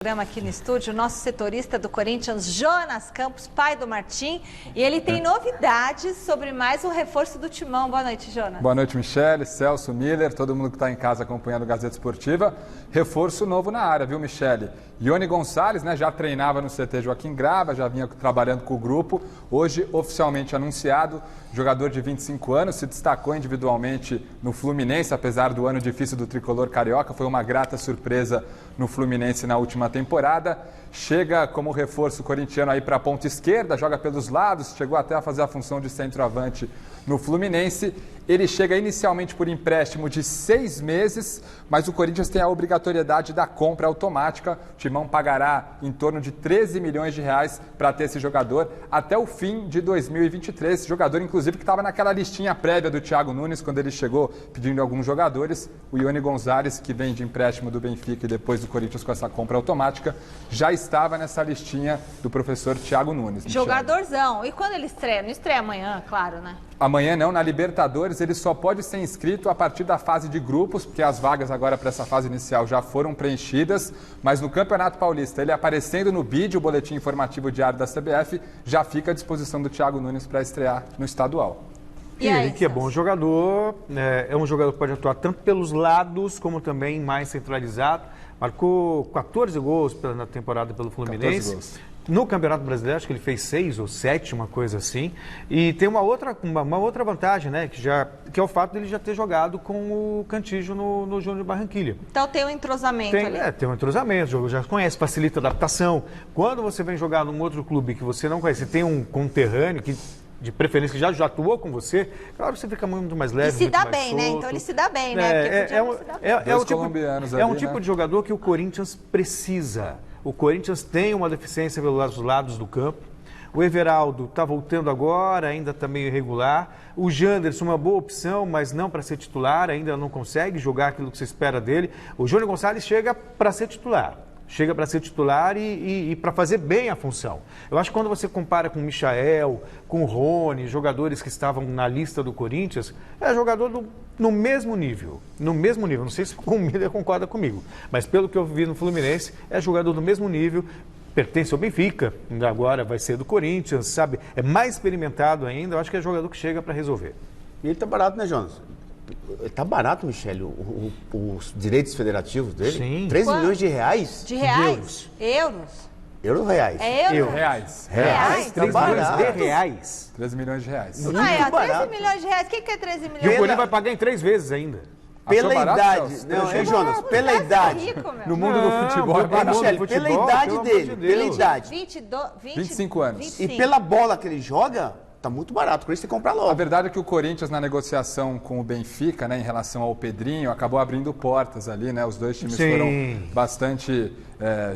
Programa aqui no estúdio, o nosso setorista do Corinthians, Jonas Campos, pai do Martim, e ele tem novidades sobre mais um reforço do Timão. Boa noite, Jonas. Boa noite, Michele, Celso, Miller, todo mundo que está em casa acompanhando a Gazeta Esportiva. Reforço novo na área, viu, Michele? Ione Gonçalves, já treinava no CT Joaquim Grava, já vinha trabalhando com o grupo. Hoje, oficialmente anunciado, jogador de 25 anos, se destacou individualmente no Fluminense, apesar do ano difícil do tricolor carioca. Foi uma grata surpresa no Fluminense na última temporada. Chega como reforço corintiano aí para a ponta esquerda, joga pelos lados, chegou até a fazer a função de centroavante no Fluminense. Ele chega inicialmente por empréstimo de 6 meses, mas o Corinthians tem a obrigatoriedade da compra automática. O Timão pagará em torno de 13 milhões de reais para ter esse jogador até o fim de 2023. Jogador, inclusive, que estava naquela listinha prévia do Thiago Nunes, quando ele chegou pedindo alguns jogadores. O Ione Gonçalves, que vem de empréstimo do Benfica e depois do Corinthians com essa compra automática, já estava nessa listinha do professor Thiago Nunes. Jogadorzão. E quando ele estreia? Não estreia amanhã, claro, né? Amanhã não, na Libertadores ele só pode ser inscrito a partir da fase de grupos, porque as vagas agora para essa fase inicial já foram preenchidas, mas no Campeonato Paulista, ele aparecendo no BID, o Boletim Informativo Diário da CBF, já fica à disposição do Thiago Nunes para estrear no estadual. E ele que é bom jogador, é um jogador que pode atuar tanto pelos lados como também mais centralizado. Marcou 14 gols na temporada pelo Fluminense. 14 gols. No Campeonato Brasileiro, acho que ele fez 6 ou 7, uma coisa assim. E tem uma outra vantagem, que é o fato dele já ter jogado com o Cantillo no Júnior Barranquilha. Então tem um entrosamento ali. Tem um entrosamento, já conhece, facilita a adaptação. Quando você vem jogar num outro clube que você não conhece, tem um conterrâneo que, de preferência, que já atuou com você, claro, você fica muito mais leve. E se dá bem, né? Então ele se dá bem, né? É um tipo de jogador que o Corinthians precisa. O Corinthians tem uma deficiência pelos lados do campo. O Everaldo está voltando agora, ainda está meio irregular. O Janderson, uma boa opção, mas não para ser titular, ainda não consegue jogar aquilo que você espera dele. O Júnior Gonçalves chega para ser titular. Chega para ser titular e para fazer bem a função. Eu acho que quando você compara com o Michael, com o Rony, jogadores que estavam na lista do Corinthians, é jogador no mesmo nível. No mesmo nível. Não sei se o Miller concorda comigo, mas pelo que eu vi no Fluminense, é jogador do mesmo nível, pertence ao Benfica, agora vai ser do Corinthians, sabe? É mais experimentado ainda, eu acho que é jogador que chega para resolver. E ele tá barato, né, Jonas? Tá barato, Michele, os direitos federativos dele? Sim. 13 milhões de reais? De reais? Euros? Euro reais? É euro? Reais. Reais? 3 milhões de reais. 13 milhões de reais. Muito 13 barato. milhões de reais. O que é 13 milhões? E o de Corinthians reais? vai pagar em 3 vezes ainda. Pela Achou barato, idade. Celso? Não, Achou Jonas, Nossa, pela você idade. é rico, meu. No mundo do futebol é barato. Michele, futebol, pela idade pelo amor dele, de pela Deus. idade. 25 anos. 25. E pela bola que ele joga, tá muito barato. Por isso tem que comprar A logo. verdade é que o Corinthians, na negociação com o Benfica, em relação ao Pedrinho, acabou abrindo portas ali, Os dois times Sim. foram bastante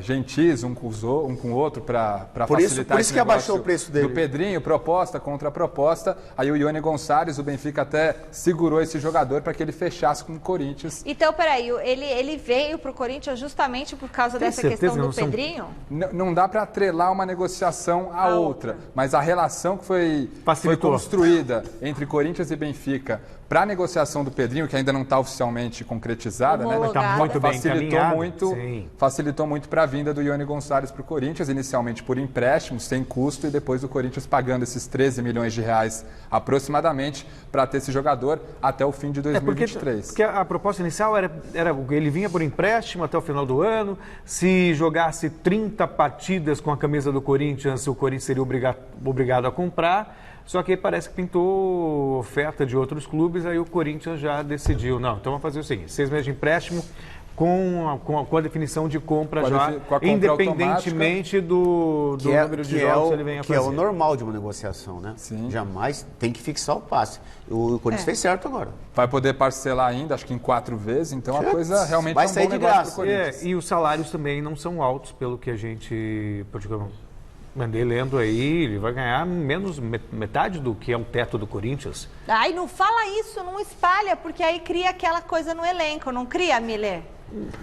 gentis um com o outro para facilitar por isso esse que abaixou negócio o preço dele. do Pedrinho, proposta contra proposta. Aí o Ione Gonçalves, o Benfica até segurou esse jogador para que ele fechasse com o Corinthians. Então, peraí, ele veio pro Corinthians justamente por causa Tem dessa certeza questão que do não são- Pedrinho? Não dá para atrelar uma negociação à outra, mas a relação que foi Facilitou. construída entre Corinthians e Benfica para a negociação do Pedrinho, que ainda não está oficialmente concretizada, Homologada. Tá muito bem facilitou encaminhado. muito, Sim. facilitou muito para a vinda do Ione Gonçalves para o Corinthians, inicialmente por empréstimo, sem custo, e depois o Corinthians pagando esses 13 milhões de reais aproximadamente para ter esse jogador até o fim de 2023. Porque a proposta inicial era ele vinha por empréstimo até o final do ano, se jogasse 30 partidas com a camisa do Corinthians, o Corinthians seria obrigado a comprar, só que parece que pintou oferta de outros clubes, aí o Corinthians já decidiu, não, então vamos fazer o seguinte, 6 meses de empréstimo com a definição de compra Com a já, compra independentemente do número de jogos que ele venha que fazer. é o normal de uma negociação, né? Sim. Jamais tem que fixar o passe. O Corinthians fez certo agora. Vai poder parcelar ainda, acho que em 4 vezes, então a coisa realmente Vai é um sair bom de negócio graça. para o Corinthians. E os salários também não são altos, pelo que a gente... Porque eu andei lendo aí, ele vai ganhar menos metade do que é o teto do Corinthians. Ai, não fala isso, não espalha, porque aí cria aquela coisa no elenco, não cria, Miller?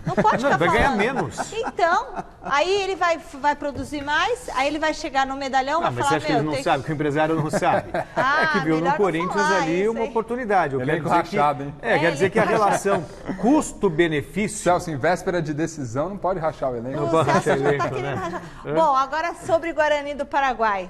Não pode ficar vai ganhar falando. menos. Então, aí ele vai produzir mais, aí ele vai chegar no medalhão e vai Mas falar, você acha que ele não sabe, que o empresário não sabe? Ah, É que viu no melhor não Corinthians falar ali isso, uma hein? oportunidade. Eu quero Elenco dizer rachado, hein? quer dizer que a relação custo-benefício... Celso, em véspera de decisão, não pode rachar o elenco. O pode Celso rachar já tá elenco, querendo né? rachar. Bom, agora sobre Guarani do Paraguai.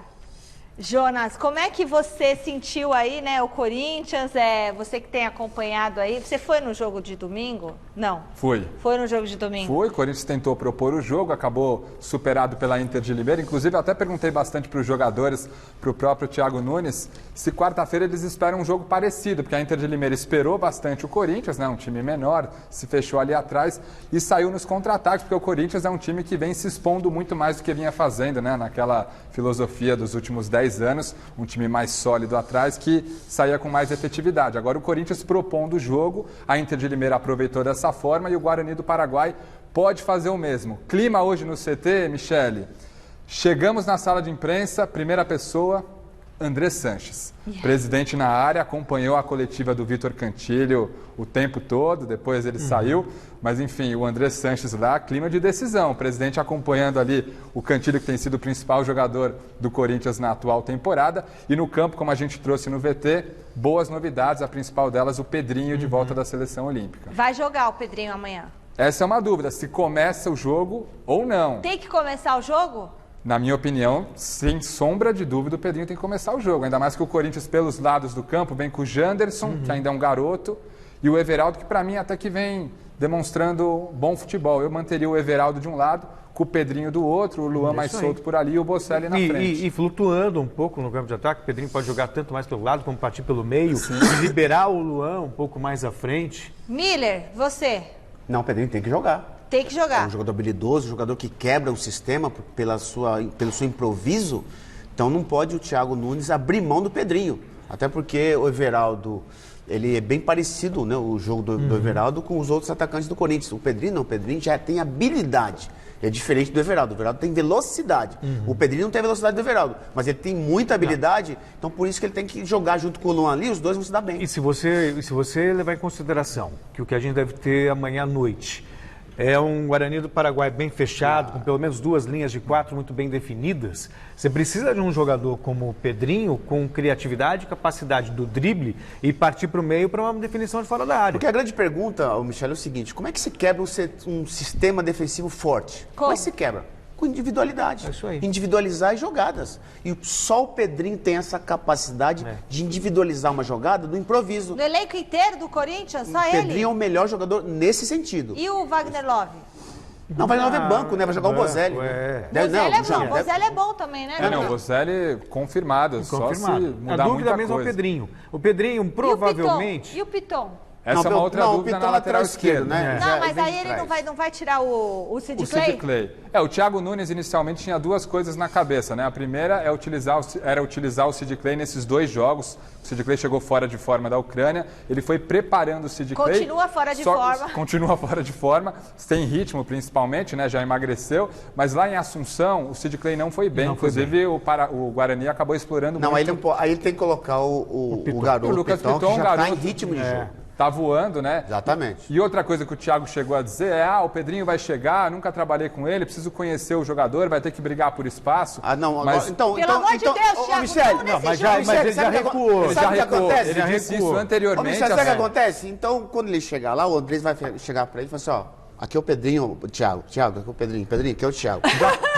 Jonas, como é que você sentiu aí, né, o Corinthians, você que tem acompanhado aí, você foi no jogo de domingo? Não. Fui. Foi no jogo de domingo? Foi, o Corinthians tentou propor o jogo, acabou superado pela Inter de Limeira. Inclusive, eu até perguntei bastante para os jogadores, para o próprio Thiago Nunes, se quarta-feira eles esperam um jogo parecido, porque a Inter de Limeira esperou bastante o Corinthians, né, um time menor, se fechou ali atrás e saiu nos contra-ataques, porque o Corinthians é um time que vem se expondo muito mais do que vinha fazendo, né, naquela filosofia dos últimos 10 anos, um time mais sólido atrás que saía com mais efetividade. Agora o Corinthians propondo o jogo, a Inter de Limeira aproveitou dessa forma e o Guarani do Paraguai pode fazer o mesmo. Clima hoje no CT, Michele. Chegamos na sala de imprensa, primeira pessoa, André Sanches. Presidente na área, acompanhou a coletiva do Vitor Cantilho o tempo todo, depois ele saiu. Mas, enfim, o André Sanches lá, clima de decisão. O presidente acompanhando ali o Cantilho, que tem sido o principal jogador do Corinthians na atual temporada. E no campo, como a gente trouxe no VT, boas novidades. A principal delas, o Pedrinho, de volta da Seleção Olímpica. Vai jogar o Pedrinho amanhã? Essa é uma dúvida, se começa o jogo ou não. Tem que começar o jogo? Na minha opinião, sem sombra de dúvida, o Pedrinho tem que começar o jogo. Ainda mais que o Corinthians, pelos lados do campo, vem com o Janderson, que ainda é um garoto, e o Everaldo, que para mim até que vem demonstrando bom futebol. Eu manteria o Everaldo de um lado, com o Pedrinho do outro, o Luan mais solto por ali e o Bocelli na frente. E flutuando um pouco no campo de ataque, o Pedrinho pode jogar tanto mais pelo lado como partir pelo meio, e liberar o Luan um pouco mais à frente. Miller, você? Não, o Pedrinho tem que jogar. Tem que É jogar. um jogador habilidoso, um jogador que quebra o sistema pelo seu improviso. Então não pode o Thiago Nunes abrir mão do Pedrinho. Até porque o Everaldo, ele é bem parecido, né, o jogo do Everaldo com os outros atacantes do Corinthians. O Pedrinho não, o Pedrinho já tem habilidade. É diferente do Everaldo. O Everaldo tem velocidade. O Pedrinho não tem a velocidade do Everaldo, mas ele tem muita habilidade, então por isso que ele tem que jogar junto com o Luan ali, os dois vão se dar bem. E se você levar em consideração que o que a gente deve ter amanhã à noite é um Guarani do Paraguai bem fechado, com pelo menos 2 linhas de 4 muito bem definidas, você precisa de um jogador como o Pedrinho, com criatividade e capacidade do drible e partir para o meio para uma definição de fora da área. Porque a grande pergunta, Michel, é o seguinte: como é que se quebra um sistema defensivo forte? Como é que se quebra? Com individualidade. É isso aí. Individualizar as jogadas. E só o Pedrinho tem essa capacidade de individualizar uma jogada do improviso. No elenco inteiro do Corinthians, só O ele? Pedrinho é o melhor jogador nesse sentido. E o Wagner Love? Não, vai não é banco, né? Vai jogar o Bozelli. Bozelli é bom. Bozelli é bom também, né? Não, o Bocelli confirmado, só se mudar A dúvida muita mesmo é coisa. o Pedrinho. O Pedrinho provavelmente... E o Piton? Essa é uma outra o dúvida Piton na lateral esquerda, né? né? Já Não, mas vem aí de ele trás. não vai tirar o Sid O Clay? Sid Clay. O Thiago Nunes inicialmente tinha 2 coisas na cabeça, né? A primeira era utilizar o Sid Clay nesses 2 jogos. O Sid Clay chegou fora de forma da Ucrânia, ele foi preparando o Sid Clay. Continua fora de forma. Continua fora de forma, sem ritmo principalmente, né? Já emagreceu, mas lá em Assunção o Sid Clay não foi bem. Inclusive o Guarani acabou explorando Não, muito. aí ele tem que colocar o garoto, O Lucas Piton, Piton, que já está em garoto. ritmo de jogo. Tá voando, né? Exatamente. E outra coisa que o Thiago chegou a dizer é: o Pedrinho vai chegar, nunca trabalhei com ele, preciso conhecer o jogador, vai ter que brigar por espaço. Ah, não, mas agora, então, Pelo amor de Deus, Thiago, Michele, não nesse mas jogo. ele já recuou. ele já sabe o que recuou, acontece? ele disse recuou. isso anteriormente. Michele, sabe o que assim. acontece? Então, quando ele chegar lá, o Andrés vai chegar para ele e falar assim, ó, aqui é o Pedrinho, o Thiago, aqui é o Pedrinho, aqui é o Thiago.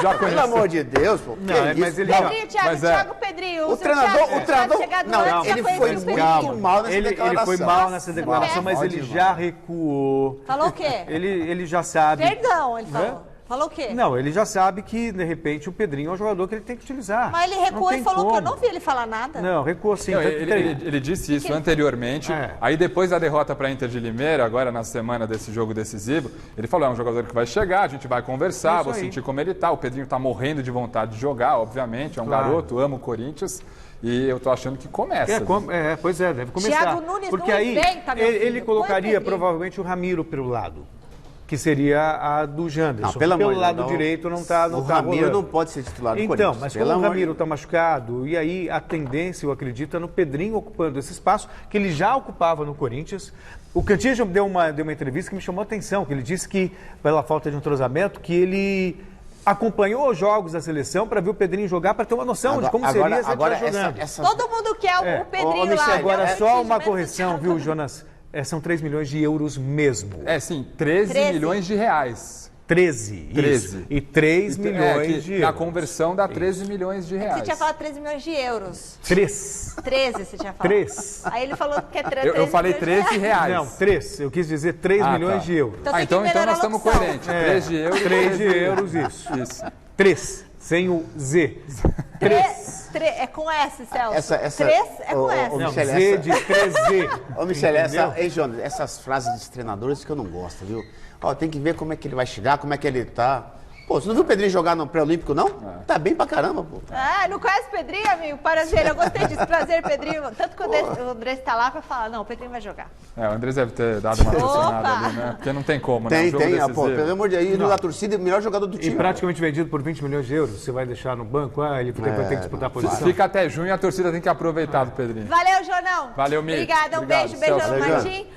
Já Pelo conheceu. amor de Deus, pô. Não, mas ele já... Pedrinho, Thiago, Mas Thiago, Pedrinho. O treinador, chegar não, antes, já ele conhecia foi os muito Pedrinho. mal nessa Ele declaração. foi mal nessa declaração, mas Pode ele ir, já recuou. Falou o quê? Ele já sabe... Perdão, ele falou. Falou o quê? Não, ele já sabe que, de repente, o Pedrinho é um jogador que ele tem que utilizar. Mas ele Não recuou tem e falou que eu como. não vi ele falar nada. Não, recuou sim. Não, Tanto que ele disse isso anteriormente. É. Aí depois da derrota para a Inter de Limeira, agora na semana desse jogo decisivo, ele falou: é um jogador que vai chegar, a gente vai conversar, Isso vou aí. sentir como ele tá. O Pedrinho tá morrendo de vontade de jogar, obviamente, é um Claro. garoto, ama o Corinthians. E eu tô achando que começa. Pois é, deve começar. Thiago Nunes Porque não aí inventa, meu ele filho. colocaria Põe o provavelmente o Ramiro pelo lado, que seria a do Janderson. Não, pelo amor de lado Deus, direito não tá o Ramiro rolando. não pode ser titular do Então, Corinthians. mas pelo como o amor Ramiro de está machucado, e aí a tendência, eu acredito, é no Pedrinho ocupando esse espaço que ele já ocupava no Corinthians, O Cantillo deu uma entrevista que me chamou a atenção, que ele disse que, pela falta de entrosamento, que ele acompanhou os jogos da seleção para ver o Pedrinho jogar, para ter uma noção de como seria se ele estivesse jogando. Todo mundo quer o Pedrinho Michel, lá. Agora, né? só uma correção, viu, Jonas? São 3 milhões de euros mesmo. Sim, 13 milhões de reais. 13. Isso. E 3 milhões de euros. Na conversão dá 13 milhões de reais. Você tinha falado 13 milhões de euros. 3. 13 você tinha falado. 3. Aí ele falou que é 13 Eu falei 13 reais. Não, 3. Eu quis dizer 3 milhões de euros. Então tem que Então melhorar nós a estamos locução. coerentes. 3 de euros. 3 de euros, isso. 3. Sem o Z. 3. É com S, Celso. 3 é com S. Não, Michele, Z de 3Z. Ô, Michele, Entendeu? Jonas, essas frases de treinadores que eu não gosto, viu? Ó, tem que ver como é que ele vai chegar, como é que ele tá. Pô, você não viu o Pedrinho jogar no pré-olímpico, não? Tá bem pra caramba, pô. Não conhece o Pedrinho, amigo? Prazer, eu gostei disso. Prazer, Pedrinho. Tanto que o André está lá para falar, não, o Pedrinho vai jogar. O Andrés deve ter dado uma pressionada ali, né? Porque não tem como, né? Um jogo decisivo. Pô, pelo amor de Deus, ídolo da torcida, o melhor jogador do E time. praticamente vendido por 20 milhões de euros. Você vai deixar no banco? Ele vai ter que disputar a posição. Fica até junho e a torcida tem que aproveitar do Pedrinho. Valeu, Jonão. Valeu, Mi. Obrigada, um Obrigado, beijo, Celso. no Valeu, Martim.